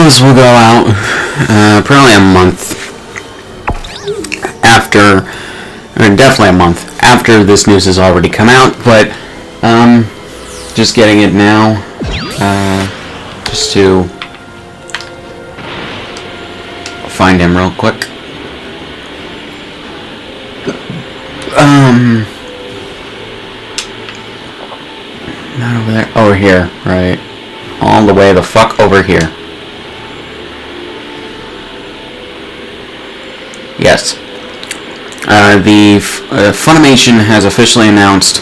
this will go out probably a month after, or definitely a month after this news has already come out, but just getting it now, just to find him real quick. Not over there, over here, right, all the way the fuck over here. Yes. Funimation has officially announced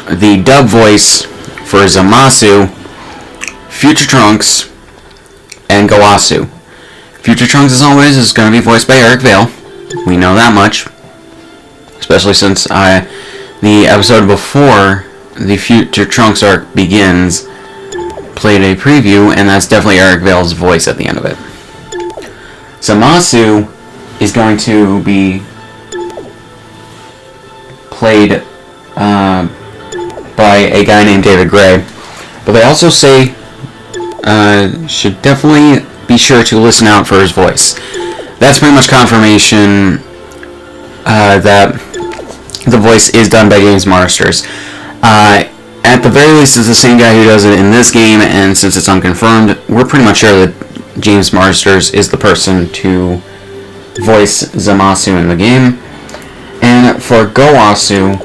the dub voice for Zamasu, Future Trunks, and Gowasu. Future Trunks, as always, is going to be voiced by Eric Vale. We know that much. Especially since the episode before the Future Trunks arc begins played a preview, and that's definitely Eric Vale's voice at the end of it. Zamasu is going to be played by a guy named David Gray, but they also say should definitely be sure to listen out for his voice. That's pretty much confirmation that the voice is done by James Marsters. At the very least, it's the same guy who does it in this game, and since it's unconfirmed, we're pretty much sure that James Marsters is the person to voice Zamasu in the game. And for Gowasu,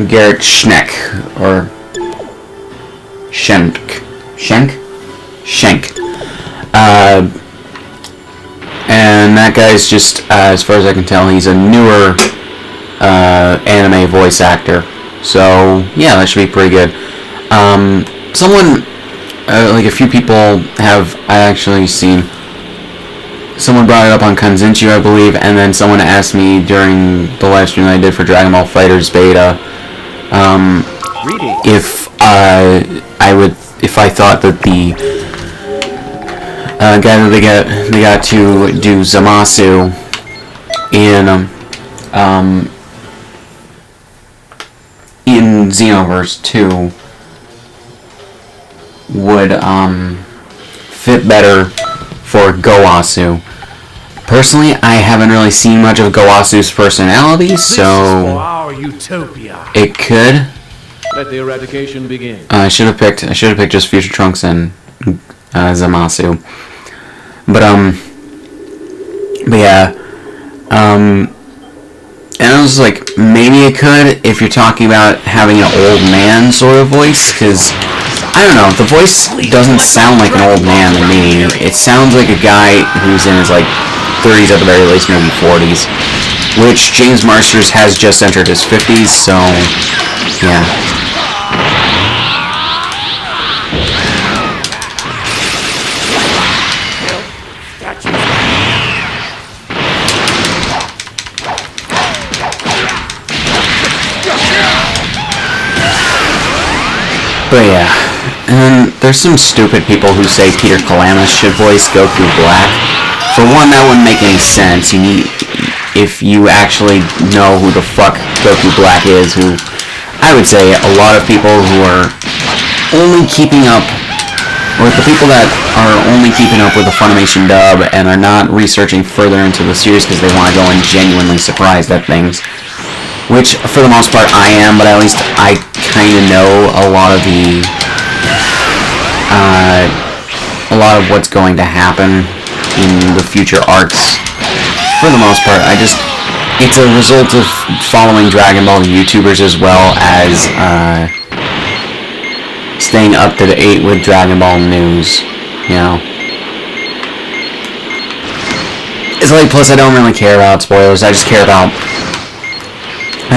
Garrett Schneck, or Schenk. And that guy's just, as far as I can tell, he's a newer anime voice actor. So, yeah, that should be pretty good. Someone, like a few people have, I actually seen, someone brought it up on Kanzenshuu, I believe, and then someone asked me during the live stream that I did for Dragon Ball FighterZ Beta, if I thought that the guy that they got to do Zamasu in Xenoverse 2 would fit better for Gowasu. Personally, I haven't really seen much of Goasu's personality, so it could. Let the eradication begin. I should have picked just Future Trunks and Zamasu. But yeah, and I was like, maybe it could if you're talking about having an old man sort of voice, because I don't know, the voice doesn't sound like an old man to me. It sounds like a guy who's in his like 30s at the very least, maybe 40s, which James Marsters has just entered his 50s, so yeah. But yeah, and there's some stupid people who say Peter Kalamis should voice Goku Black. For one, that wouldn't make any sense. If you actually know who the fuck Goku Black is, who I would say a lot of people who are only keeping up, or the people that are only keeping up with the Funimation dub and are not researching further into the series because they want to go in genuinely surprised at things. Which, for the most part, I am, but at least I kind of know a lot of what's going to happen in the future arcs. For the most part, it's a result of following Dragon Ball YouTubers as well as staying up to date with Dragon Ball news, you know. It's like, plus I don't really care about spoilers, I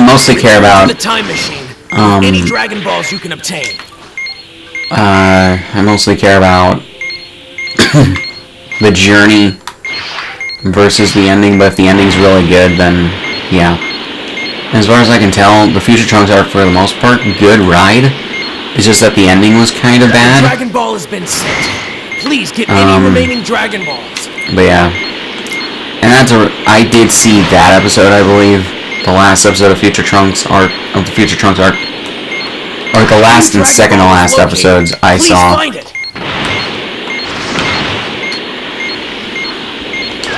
mostly care about the time machine. Any Dragon Balls you can obtain. I mostly care about the journey versus the ending, but if the ending's really good, then yeah. As far as I can tell, the Future Trunks are, for the most part, good ride. It's just that the ending was kind of bad. Dragon Ball has been sent. Please get any remaining Dragon Balls. But yeah. And I did see that episode, I believe. The last episode of the Future Trunks arc, or the last and second to last episodes I saw.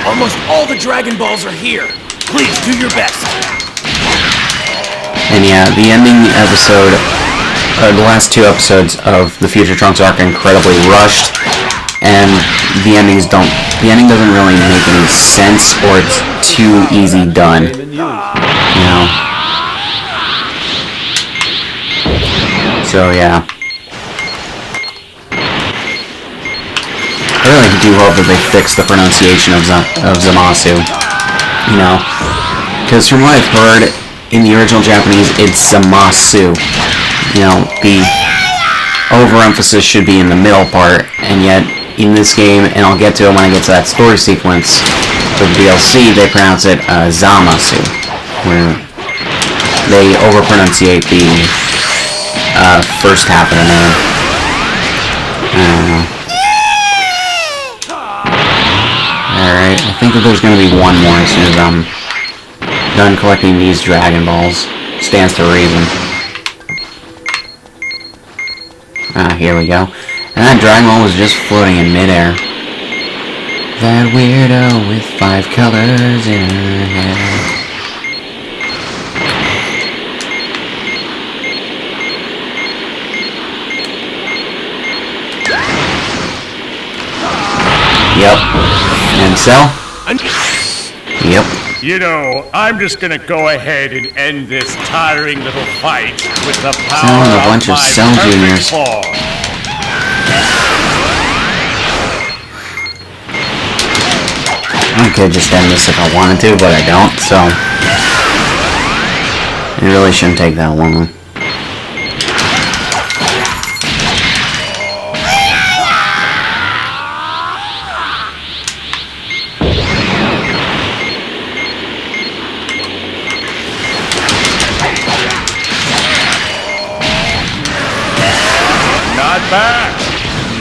Almost all the Dragon Balls are here. Please do your best. And yeah, the ending episode, the last two episodes of the Future Trunks arc are incredibly rushed, and the ending doesn't really make any sense, or it's too easy done. You know? So yeah. I really do hope that they fix the pronunciation of Zamasu, you know, because from what I've heard, in the original Japanese, it's Zamasu. You know, the overemphasis should be in the middle part, and yet, in this game, and I'll get to it when I get to that story sequence, for the DLC, they pronounce it Zamasu, where they overpronunciate the first half of the name. I don't know. Alright, I think that there's going to be one more as soon as I'm done collecting these Dragon Balls. Stands to reason. Here we go. And that Dragon Ball was just floating in midair. That weirdo with 5 colors in her hair. Yep. And so? Yep. You know, I'm just gonna go ahead and end this tiring little fight with the power Sounds a of bunch of my Cell Juniors. form. I could just end this if I wanted to, but I don't, so it really shouldn't take that long.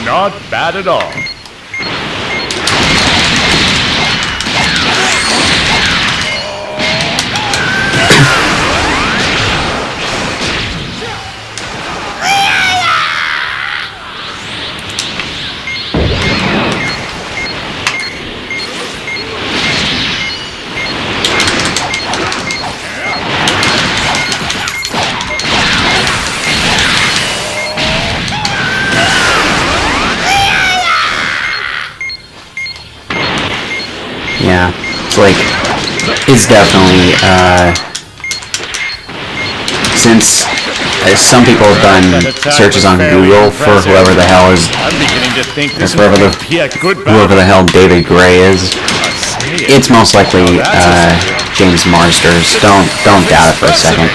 Not bad at all. Yeah, it's like, it's definitely, since some people have done searches on Google for whoever the hell is, whoever the hell David Gray is, it's most likely, James Marsters. Don't doubt it for a second.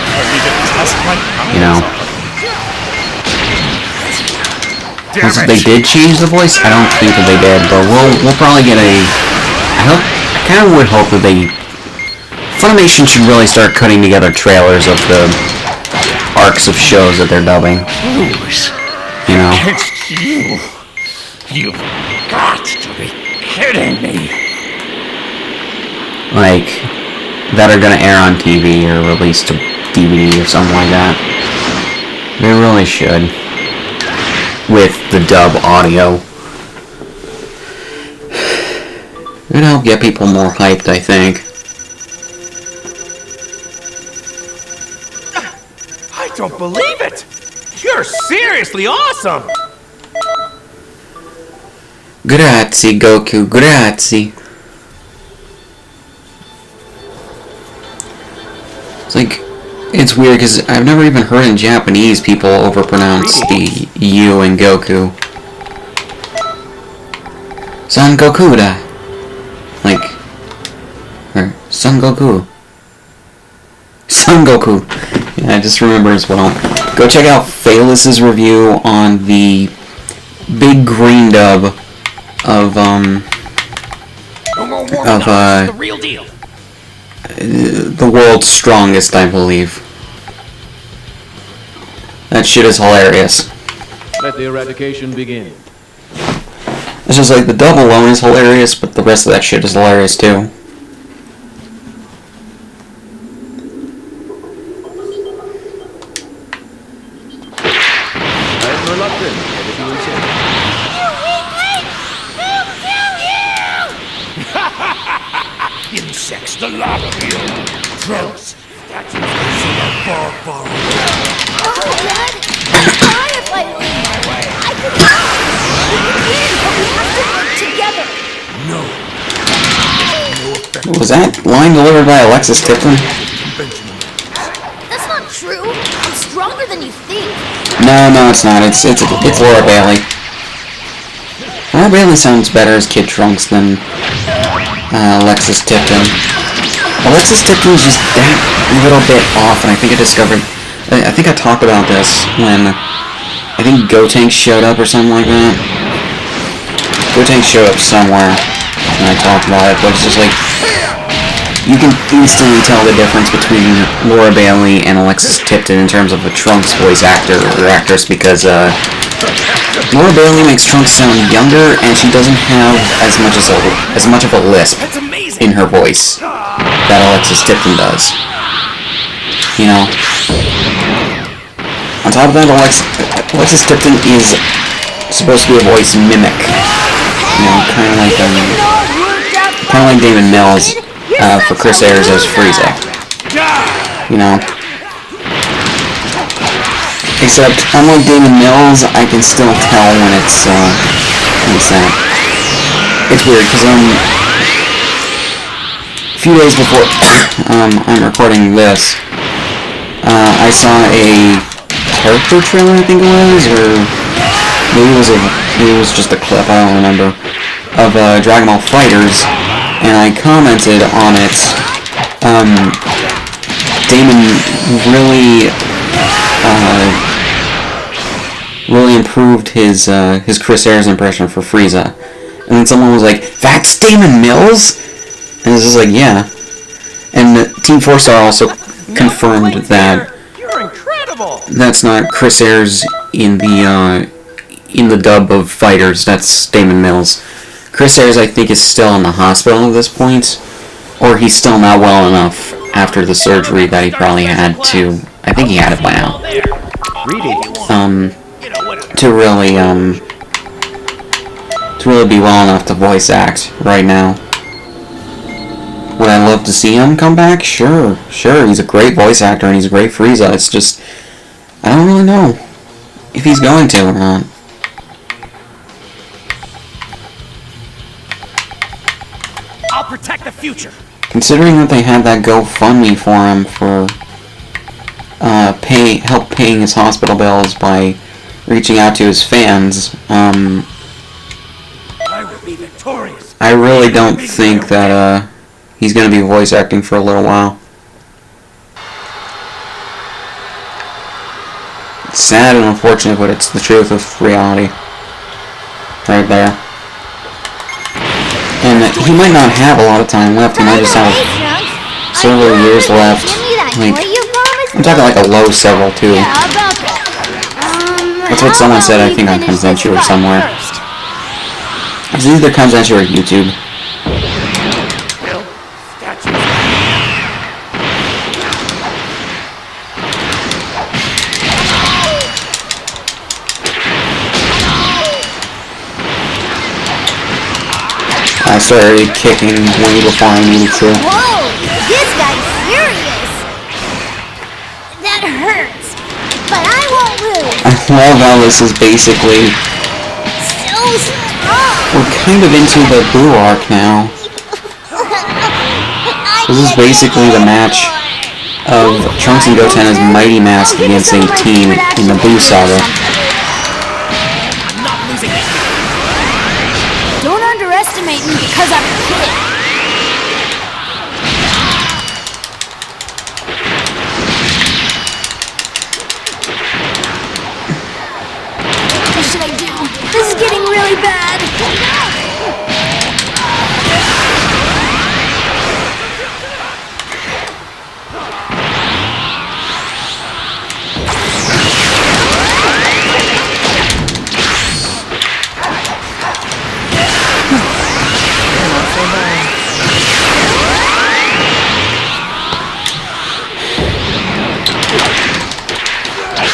You know. Once they did change the voice, I don't think that they did, but we'll probably get a, I kind of would hope that Funimation should really start cutting together trailers of the arcs of shows that they're dubbing. You know? It's you. You've got to be kidding me. Like, that are gonna air on TV or released to DVD or something like that. They really should. With the dub audio. It'd help get people more hyped, I think. I don't believe it! You're seriously awesome! Grazie, Goku, grazie. It's like, it's weird because I've never even heard in Japanese people overpronounce the U in Goku. Son Goku da. Like, or Son Goku. Son Goku. Yeah, I just remember as well. Go check out Phaelus's review on the big green dub of the real deal. The world's strongest, I believe. That shit is hilarious. Let the eradication begin. It's just like the dub alone is hilarious, but the rest of that shit is hilarious too. I'm reluctant, but if you insist. insects, the lot of you. Trunks, statues are far, far away. Oh, Dad! Sorry if I leave. I could not. We can win, but we have to work together. No. Was that line delivered by Alexis Tipton? That's not true. I'm stronger than you think. No, it's not. It's Laura Bailey. Laura Bailey sounds better as Kid Trunks than Alexis Tipton. Alexis Tipton's just that little bit off, and I think I talked about this when I think Gotenks showed up or something like that. Gotenks showed up somewhere, and I talked about it, but it's just like, you can instantly tell the difference between Laura Bailey and Alexis Tipton in terms of a Trunks voice actor or actress, because Laura Bailey makes Trunks sound younger, and she doesn't have as much of a lisp in her voice that Alexis Tipton does. You know. On top of that, Alexis Tipton is supposed to be a voice mimic. You know, kind of like David Mills for Chris Ayres as Frieza. You know. Except, unlike David Mills, I can still tell when it's that. It's weird, because a few days before I'm recording this, I saw a character trailer, I think it was, or maybe it was just a clip, I don't remember, of Dragon Ball FighterZ, and I commented on it. Damon really improved his Chris Ayres impression for Frieza, and then someone was like, "That's Damon Mills?" And it's just like, yeah. And Team 4-Star also confirmed that You're incredible. that's not Chris Ayres in the dub of FighterZ. That's Damon Mills. Chris Ayres, I think, is still in the hospital at this point, or he's still not well enough after the surgery that he probably had to. I think he had it by now. To really be well enough to voice act right now. Would I love to see him come back? Sure. He's a great voice actor and he's a great Frieza. It's just, I don't really know if he's going to or not. I'll protect the future. Considering that they had that GoFundMe for him for help paying his hospital bills by reaching out to his fans, I will be victorious. I really don't think that he's going to be voice acting for a little while. It's sad and unfortunate, but it's the truth of reality. Right there. And he might not have a lot of time left. He might just have several years left. Like, I'm talking like a low several, too. That's what someone said, I think, on Consensu or somewhere. It's either Consensu or YouTube. I started kicking way before I needed to. Whoa! This guy's serious! That hurts! But I won't lose! I love how this is basically... So strong! We're kind of into the Boo arc now. This is basically the match of Trunks and Goten as Mighty Mask against a team in the Boo saga. Don't underestimate me because I'm a kid. What should I do? This is getting really bad.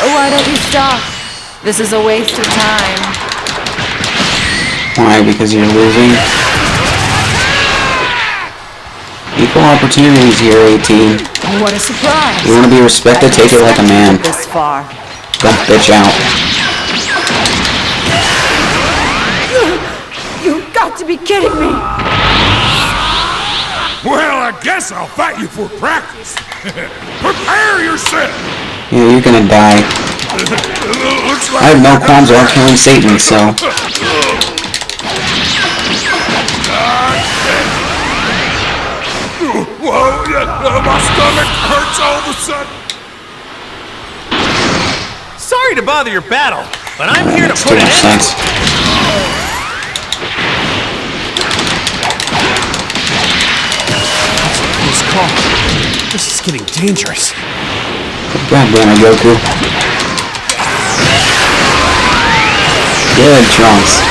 Why don't you stop? This is a waste of time. Why? Because you're losing? You equal opportunities here, 18. What a surprise. You want to be respected, take it like a man. This far. Don't bitch out. You've got to be kidding me. Well, I guess I'll fight you for practice. Prepare yourself. Yeah, you're gonna die. Looks I have no qualms about killing Satan, so... Whoa, my stomach hurts all of a sudden. Sorry to bother your battle, but I'm here to Makes put too an much end. sense. Close call. This is getting dangerous. God damn it, Goku. Good, Trunks.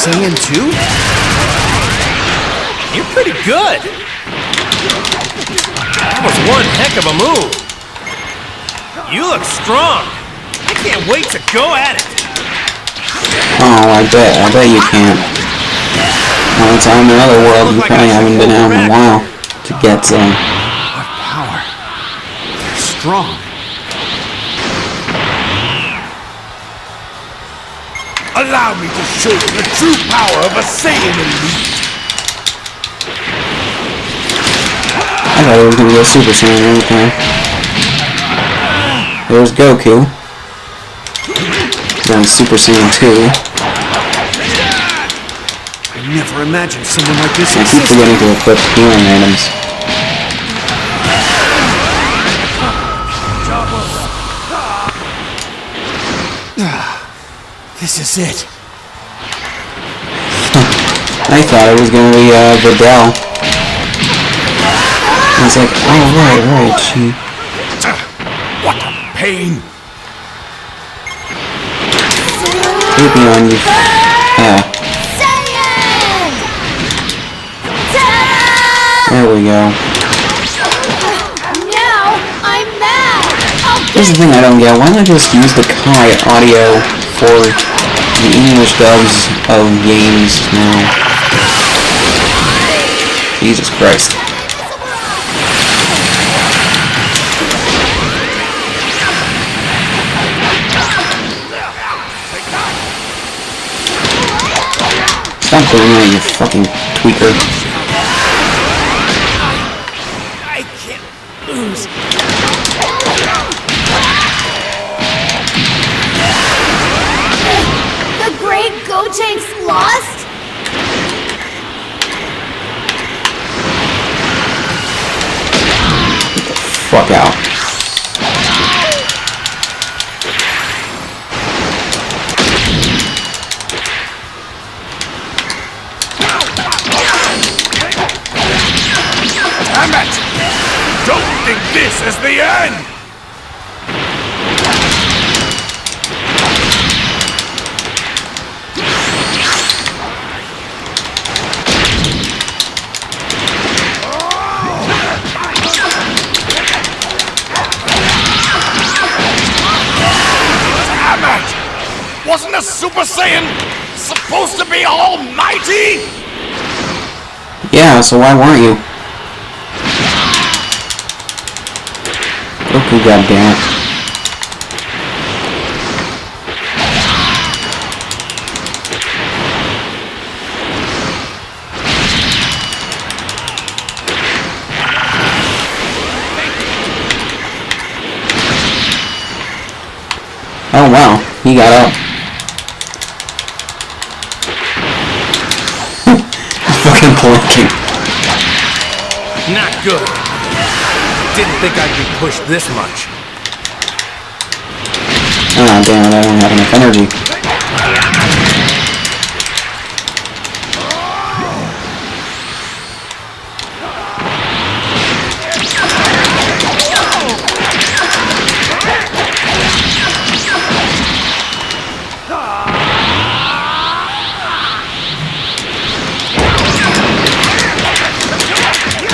Singing too? You're pretty good. That was one heck of a move. You look strong. I can't wait to go at it. Oh, I bet you can't. Well, it's on another world, you probably haven't been out in a while to get some. What power? They're strong. Allow me to show you the true power of a Saiyan elite. I thought he was gonna go Super Saiyan every time. There's Goku. Going Super Saiyan 2. I never imagined someone like this I keep existed. forgetting to equip healing items. This is it. I thought it was gonna be Videl. I was like, oh right, she... What a pain. Hit me on you. Saiyan! There we go. Now I'm mad. I'll Here's the thing I don't get. Why not just use the Kai audio for the English dubs of games now? Jesus Christ. Stop doing that, you fucking tweaker. I can't lose. The great Gotenks lost? Fuck out. Damn it! Don't think this is the end! Damn it! Wasn't a Super Saiyan supposed to be almighty? Yeah, so why weren't you? Goku, goddammit. Oh wow, he got up. Fucking blinking. Not good. Didn't think I'd be pushed this much. Ah, damn it, I don't have enough energy.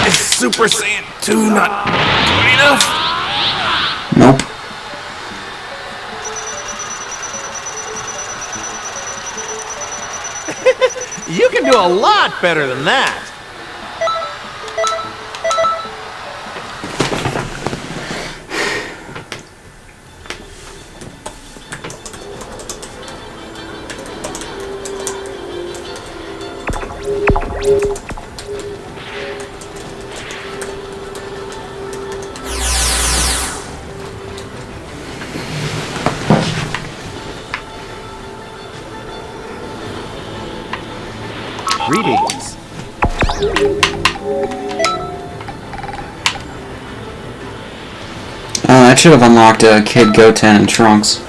Is Super Saiyan 2 not good enough? Nope. You can do a lot better than that. Greetings. I should have unlocked Kid Goten and Trunks.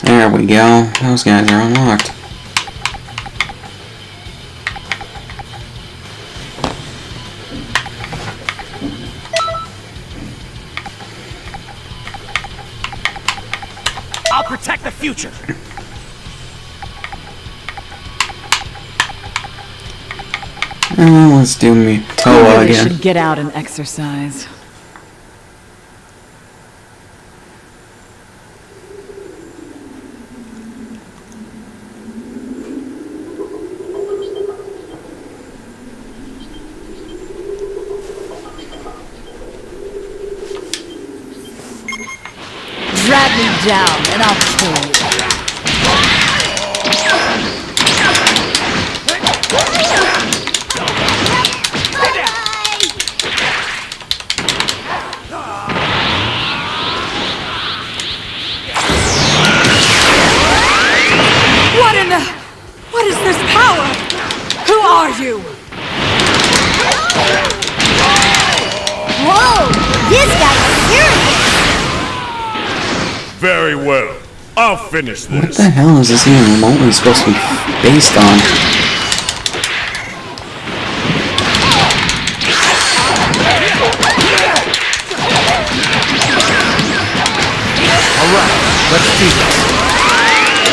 There we go. Those guys are unlocked. I'll protect the future. Let's do me Toa Maybe they again. should get out and exercise. Drag me down and I'll kill you. What is this power? Who are you? Whoa! This guy's serious! Very well. I'll finish What this. the hell is this even remotely supposed to be based on? Alright, let's do this.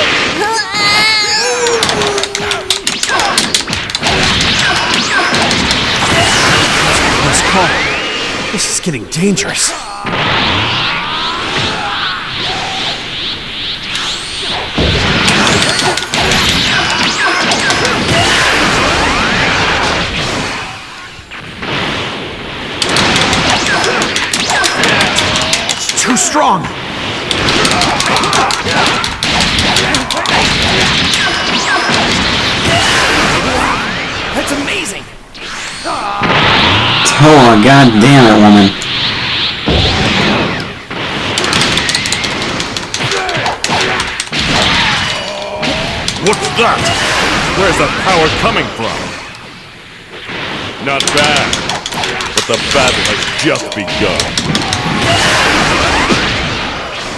Let's call. This is getting dangerous. It's too strong. That's amazing. Toa, god damn it, woman. What's that? Where's the power coming from? Not bad. But the battle has just begun.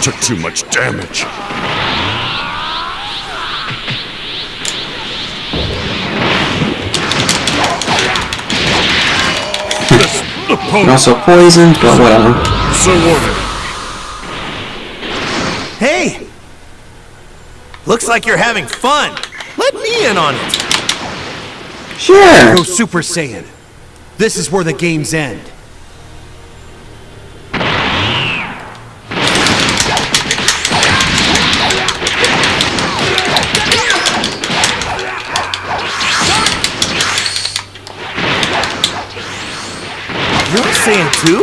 Took too much damage. This opponent Also poisoned, but whatever. so ordered. Hey! Looks like you're having fun. Let me in on it. Sure. Go Super Saiyan. This is where the games end. You're Saiyan 2?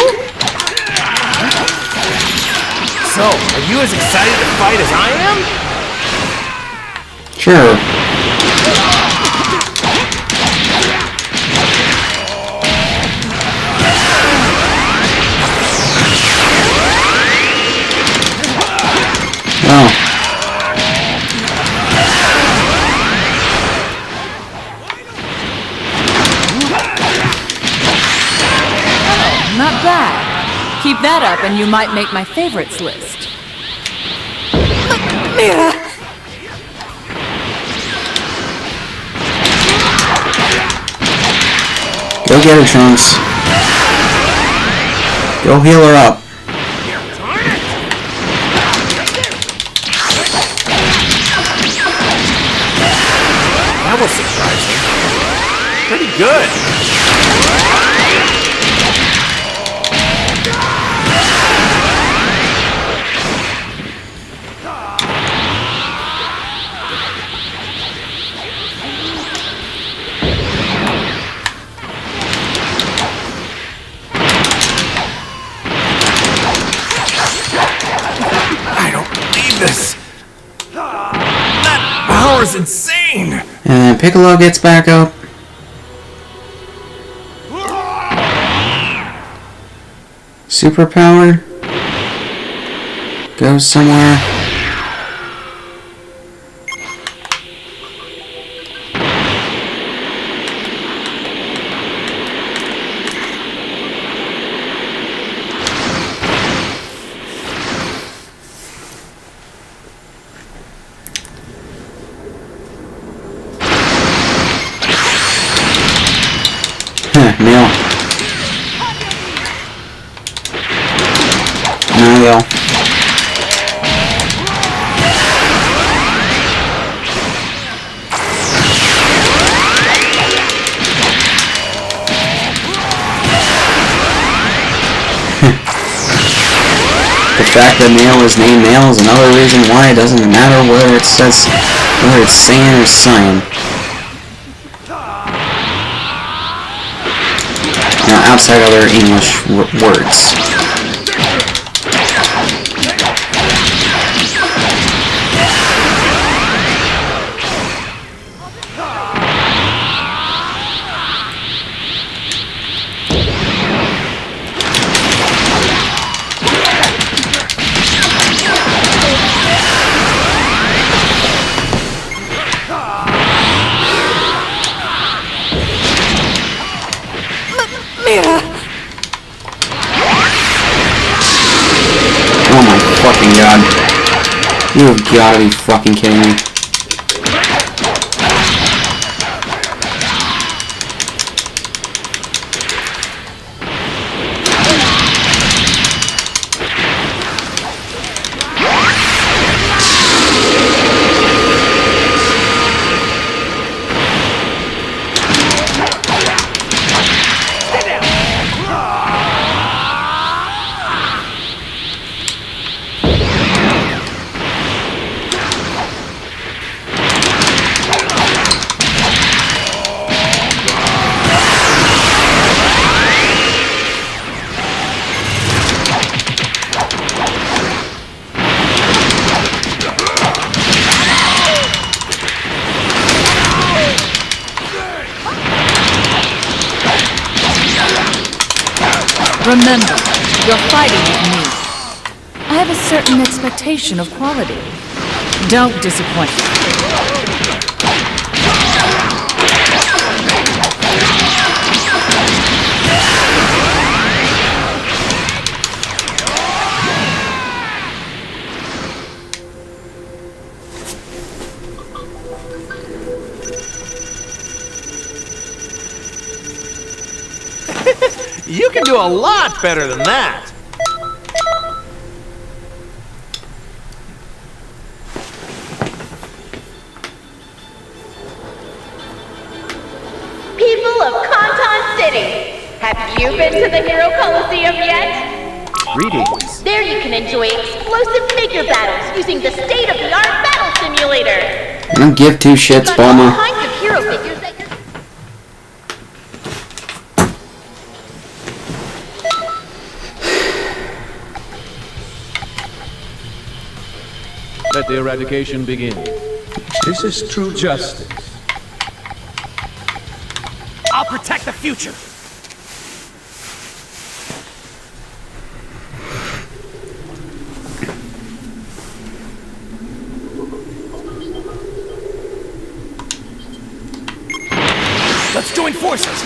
So, are you as excited to fight as I am? Sure. Oh. Not bad. Keep that up and you might make my favorites list. Mira! Go get her, Trunks. Go heal her up. That was surprising. Pretty good. power is insane! And then Piccolo gets back up. Superpower goes somewhere. Nail. Nail. The fact that Nail is named Nail is another reason why it doesn't matter whether it says whether it's Saiyan or Cyan. Now, outside other English words. Oh my fucking god. You have gotta be fucking kidding me. Remember, you're fighting with me. I have a certain expectation of quality. Don't disappoint me. You can do a lot better than that! People of Canton City, have you been to the Hero Coliseum yet? Greetings. There you can enjoy explosive figure battles using the state-of-the-art battle simulator. I don't give two shits, Got all Bulma. kinds of hero figures that you're... Let the eradication begin. This is true justice. I'll protect the future! Let's join forces!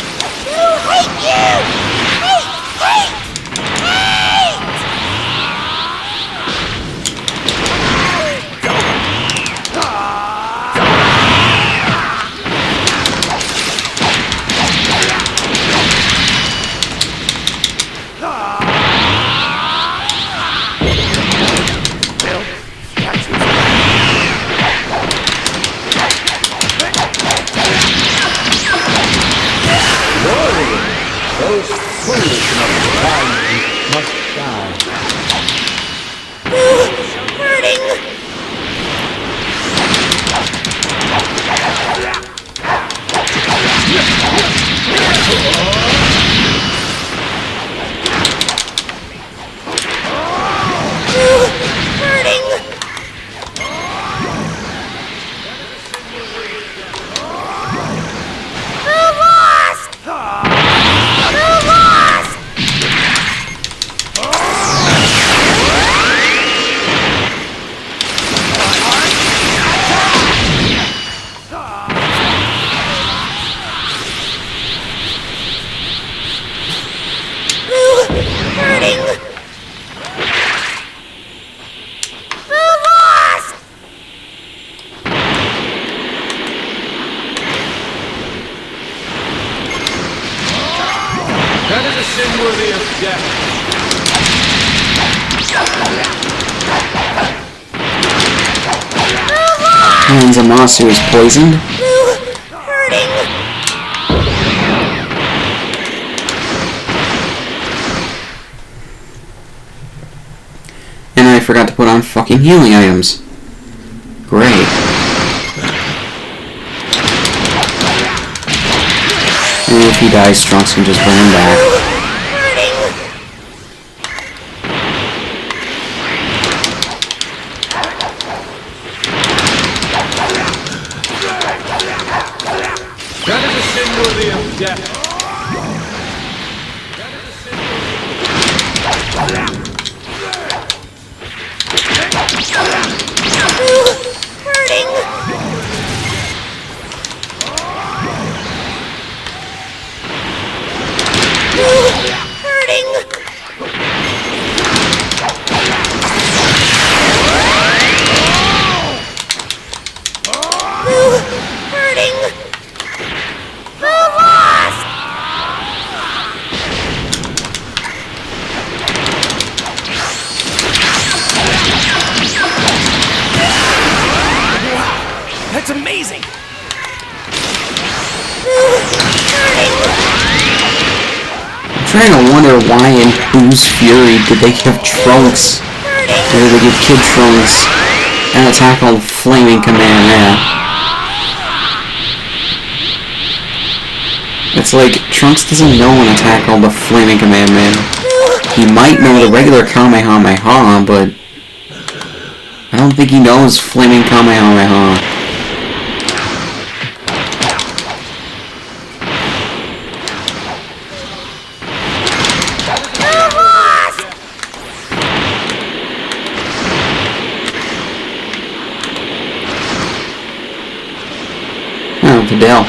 Those foolish enough to sin worthy of death. And Zamasu is poisoned. Hurting. And I forgot to put on fucking healing items. Great. And if he dies, Trunks can just bring him back. That is a sin worthy of death. That's amazing! I'm trying to wonder why in whose fury did they give Trunks, or did they give Kid Trunks an attack called Flaming Kamehameha? It's like, Trunks doesn't know an attack called the Flaming Kamehameha. He might know the regular Kamehameha, but I don't think he knows Flaming Kamehameha. Oh, Videl.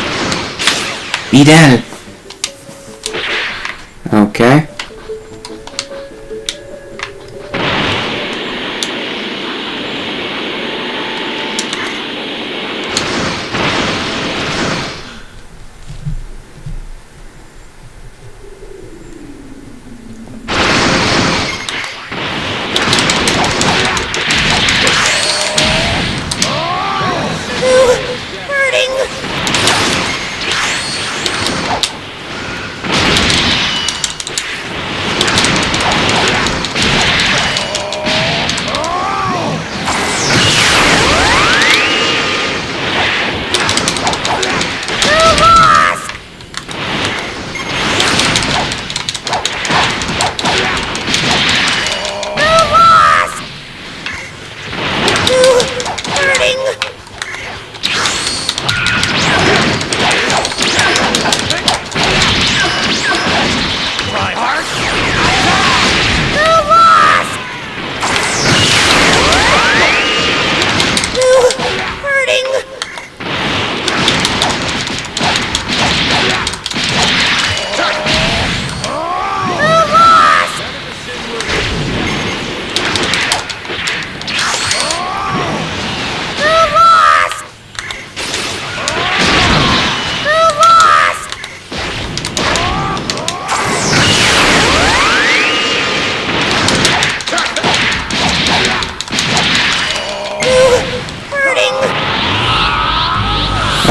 Be dead. Okay.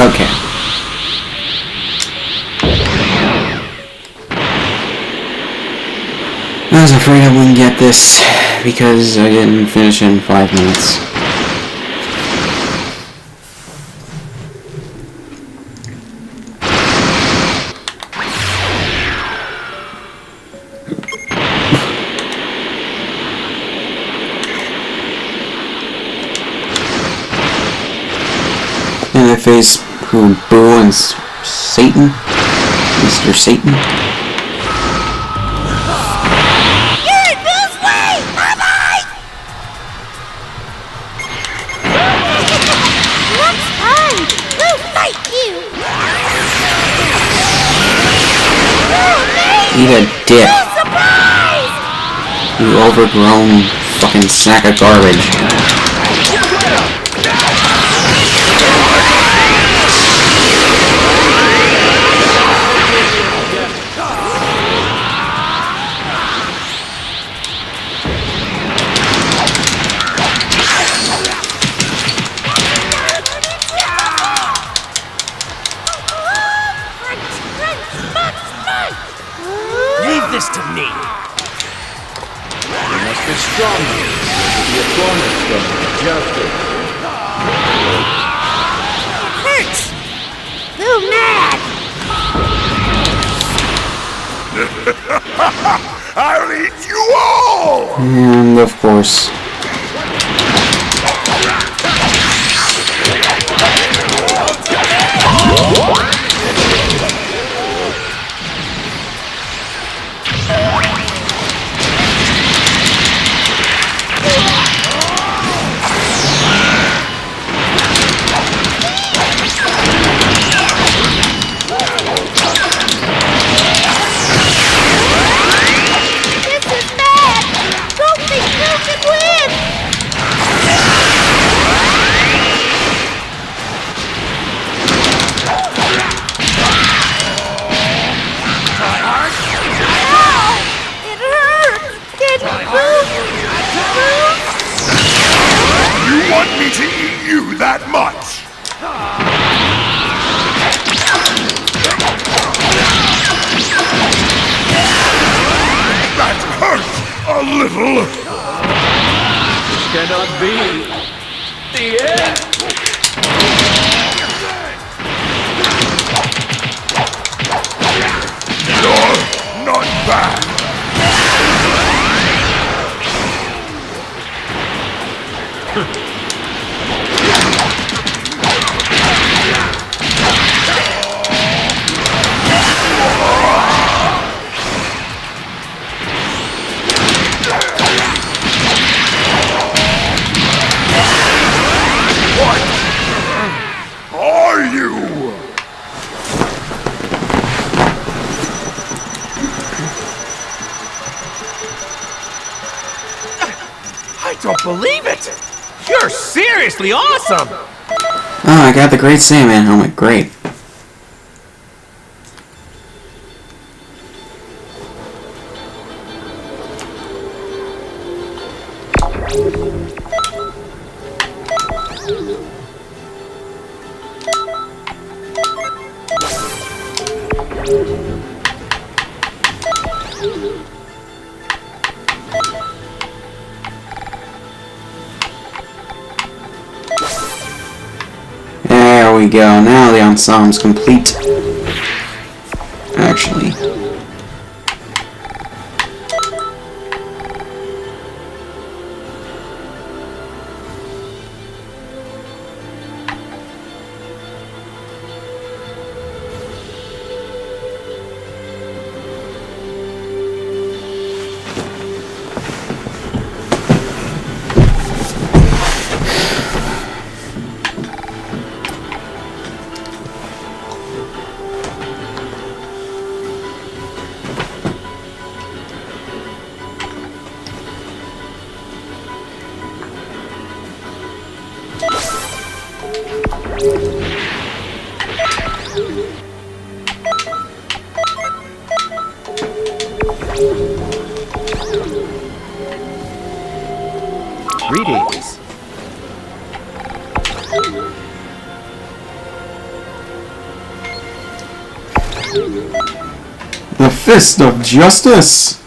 Okay. I was afraid I wouldn't get this because I didn't finish in 5 minutes. And I face who? Boo and Satan? Mr. Satan? You're in Bill's way! Bye-bye! What's fun? We'll fight you! Eat a dick, Surprise! you overgrown fucking sack of garbage. justice. Hurts! Too mad! I'll eat you all! And of course. This is mad! Don't think you can win! Ow! It hurts! Can you move? You want me to eat you that much? That hurts a little. Cannot be. The end. You're not bad. What are you? I don't believe it! You're seriously awesome! Oh, I got the Great Saiyaman helmet. Great. There we go. Now the ensemble's complete. Actually. Greetings. The Fist of Justice!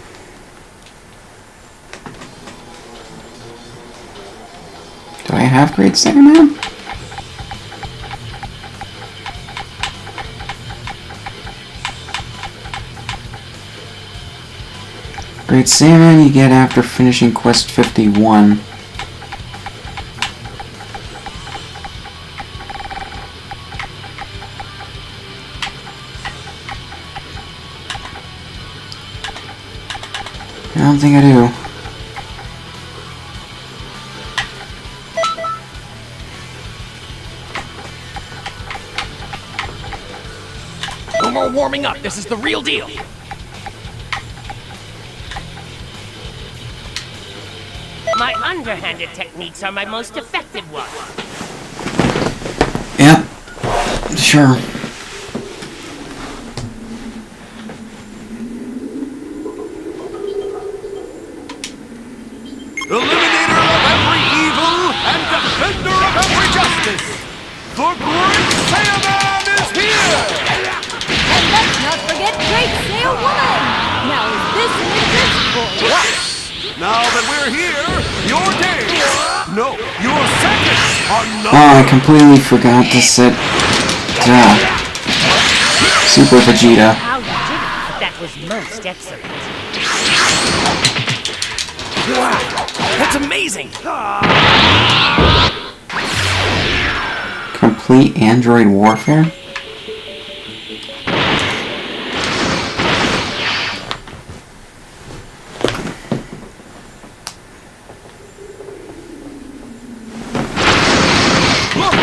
Do I have Great Saiyaman? Great Saiyaman you get after finishing Quest 51. I don't think I do. No more warming up. This is the real deal. My underhanded techniques are my most effective ones. Yeah, sure. Eliminator of every evil and defender of every justice. The Great Saiyaman is here! And let's not forget Great Sail Woman! Now is this an interest for you? Now that we're here, your days, no, your seconds are Oh, I numbered. completely forgot to set Super Vegeta. How you did it, but that was most excellent. Wow, that's amazing! Complete Android Warfare? Look,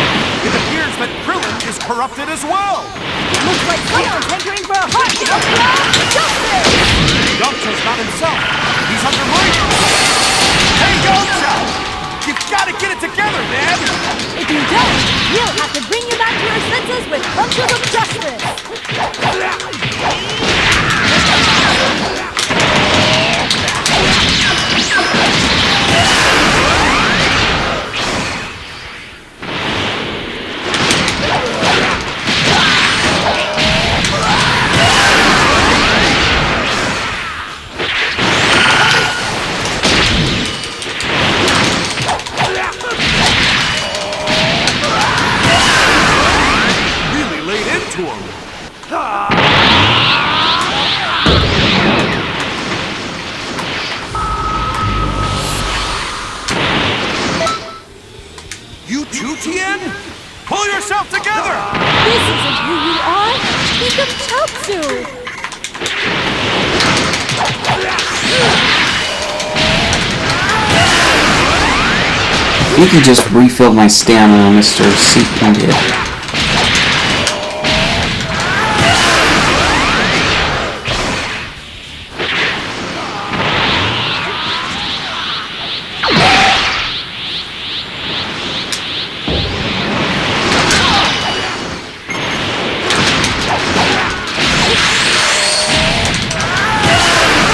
it appears that Krillin is corrupted as well. Looks like someone's hankering for a heart to help you out. Justice! Yamcha's not himself. He's under Raiden. Hey, Yamcha! You've got to get it together, man! If you don't, we'll have to bring you back to your senses with punches of justice. Really laid into him. You too, Tien? Pull yourself together! This isn't who you are. Think of Chaozu. You could just refill my stamina, Mr. Seconded.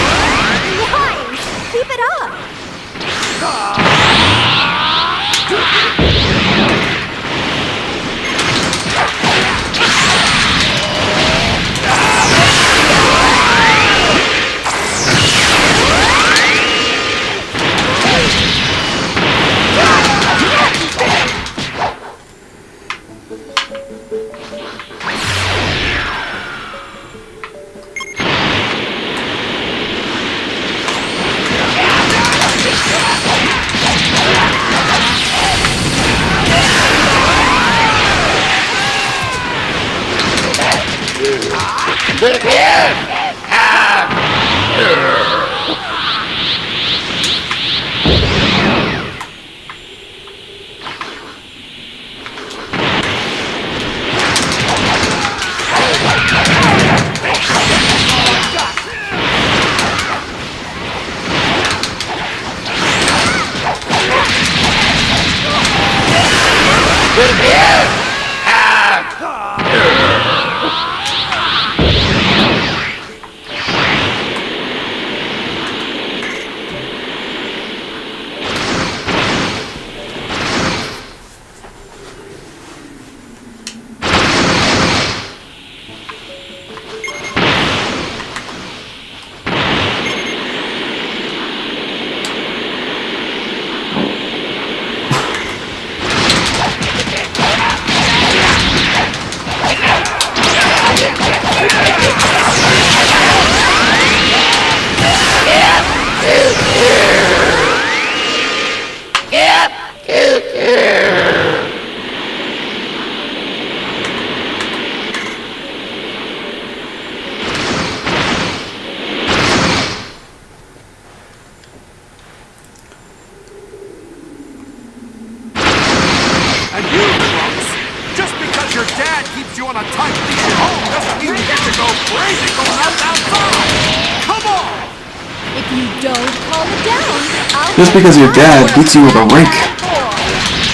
Nice. Keep it up. And you, Trunks, just because your dad keeps you on a tight leash at home doesn't mean you get to go crazy going out outside! Come on! If you don't calm it down, I'll Just because your dad beats you with a rake.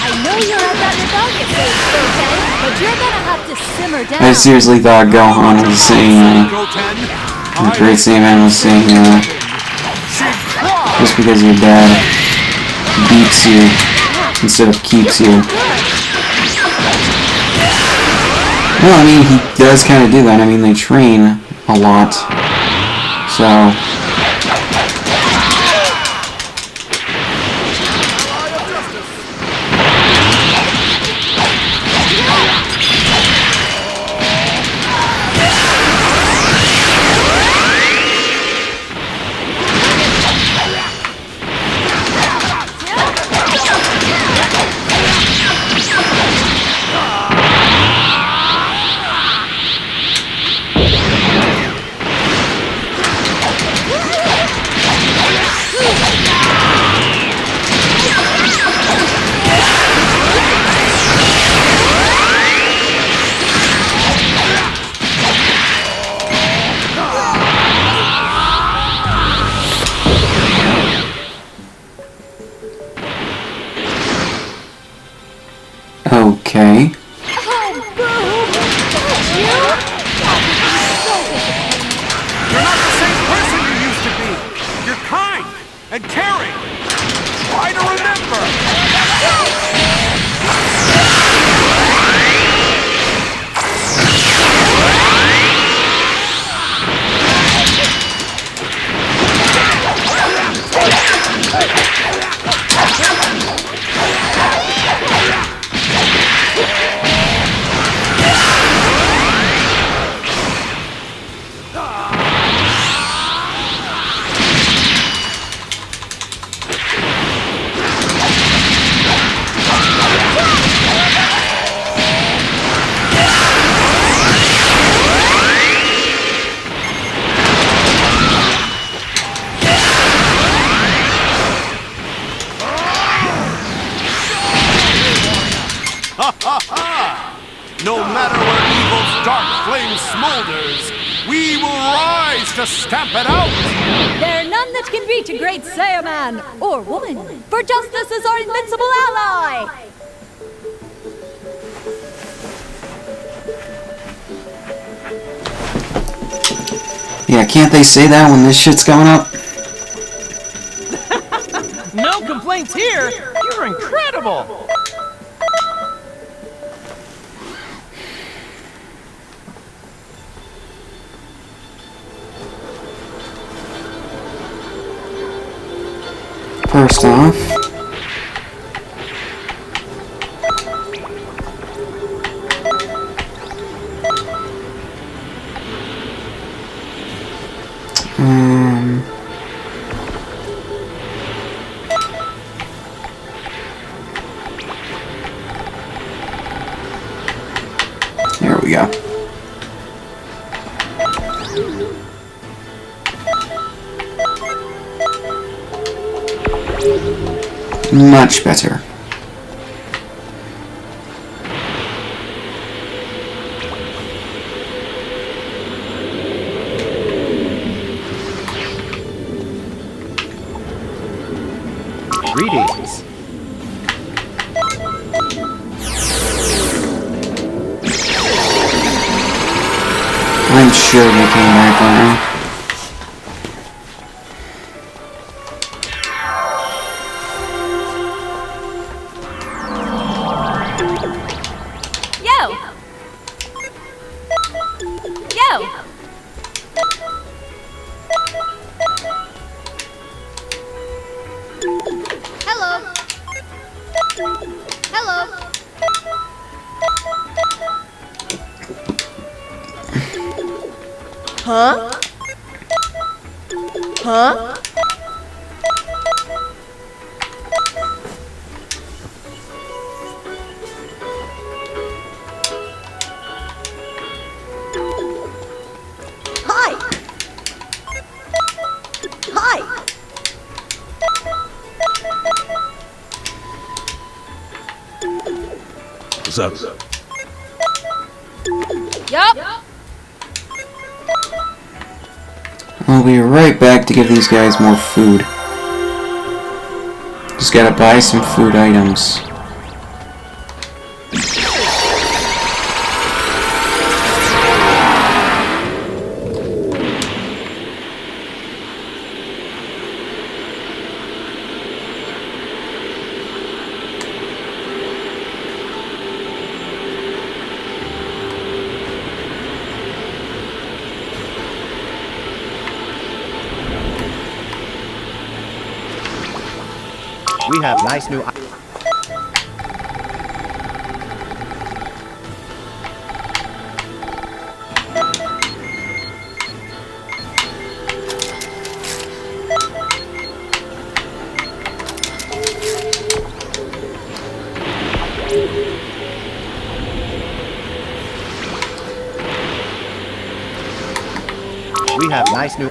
I know you're at that rebellious stage, Goten, but you're gonna have to simmer down. I seriously thought Gohan was saying, Goten, the Great Saiyaman was saying, just because your dad beats you instead of keeps you. Well, I mean, he does kind of do that. I mean, they train a lot. So, Okay. Oh, boo! You? You're not the same person you used to be. You're kind and caring. Try to remember. No matter where evil's dark flame smolders, we will rise to stamp it out! There are none that can beat a great Saiyaman or woman, for justice is our invincible ally! Yeah, can't they say that when this shit's coming up? No complaints here! You're incredible! First off, there we go. Much better. Greetings. I'm sure they came back around. Huh? Huh? Hi! Hi! What's up? Yup! I'll be right back to give these guys more food. Just gotta buy some food items. We have nice new... We have nice new...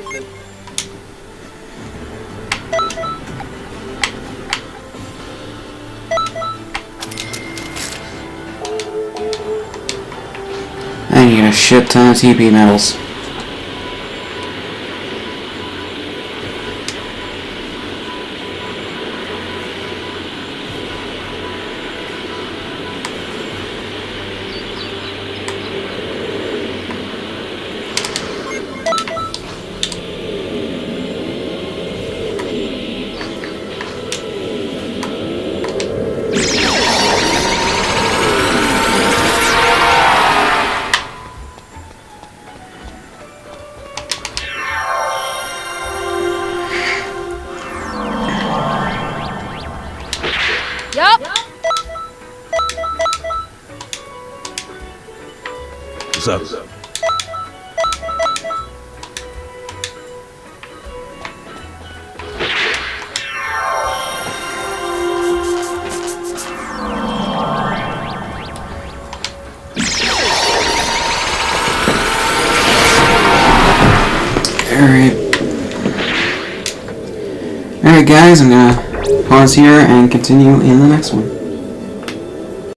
And you get a shit ton of TP medals. up. Alright guys, I'm gonna pause here and continue in the next one.